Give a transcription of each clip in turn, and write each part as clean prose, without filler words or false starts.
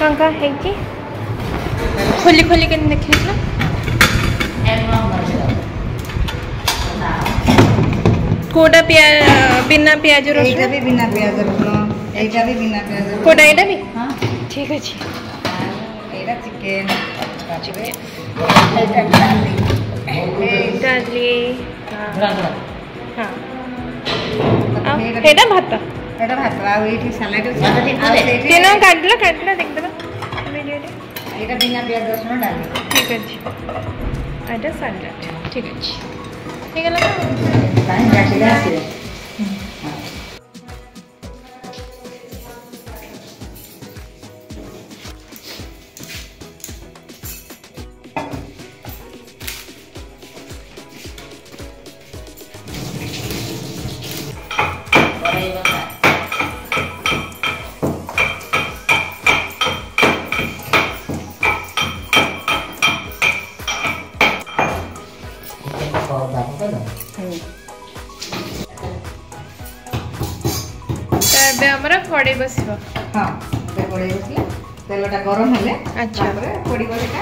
कौन है कि खोली खोली के देखिए कोटा बिना प्याज रसुन एटा भी बिना प्याज रसुन एटा भी बिना प्याज रसुन कोटा एटा भी हां ठीक अछि एटा चिकन डाली हां एटा भात आ एठी सलाड तीन काटला देख देबा वीडियो रे एटा बिना प्याज रसुन डाली ठीक अछि एटा सलाड ठीक अछि ठीक है काहे काटिला आसे हमरा कड़े बसिबो हां कड़े बसले तेलटा गरम हेले अच्छा तापर पड़ी गलेटा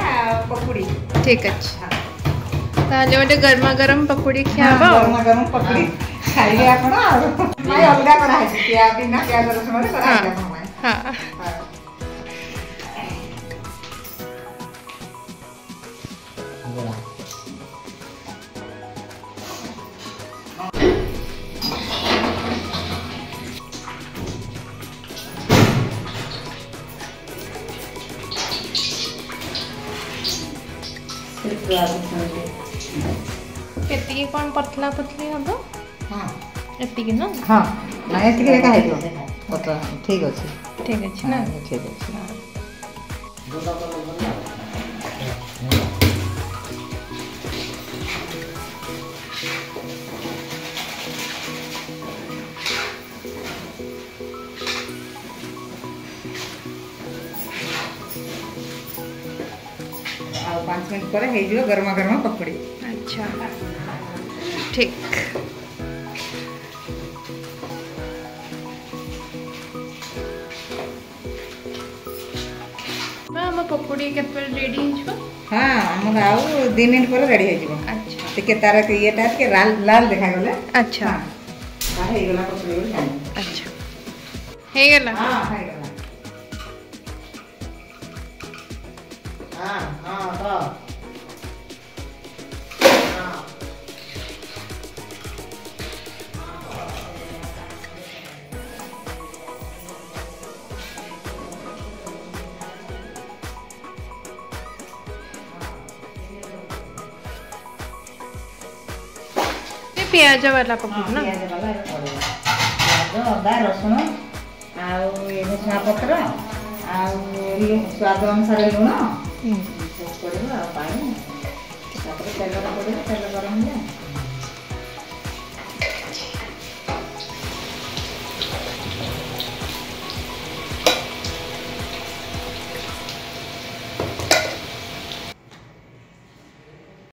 पकुड़ी ठीक अछि ताले ओटे गरमा गरम पकुड़ी खाबो गरमा पकुड़ी खाइले आपण माय अलगा करा है प्याज बिना प्याज रसुन रे करा है हां एति कौन पतला पतली हबो हां एति ना हां ना एति के का है पतला ठीक अछि ना ठीक अछि आ 5 मिनट पर हे जो गरमा गरमा पकड़ी अच्छा ठीक हम पकोड़ी के पर रेडी हिजो हां हम आउ 2 मिनट पर रेडी हे जिवो अच्छा ठीक है तारा के येटा के लाल लाल देखा गले अच्छा हां हे गला पकोड़ी अच्छा हे गला हां हे गला हां हां तो प्याज वाला पकोड़ी ना प्याज वाला प्याज अदा रसुन आउ ये भुसुंगा पत्र आउ स्वाद अनुसार लुण पड़ेगा पानी तेल गरम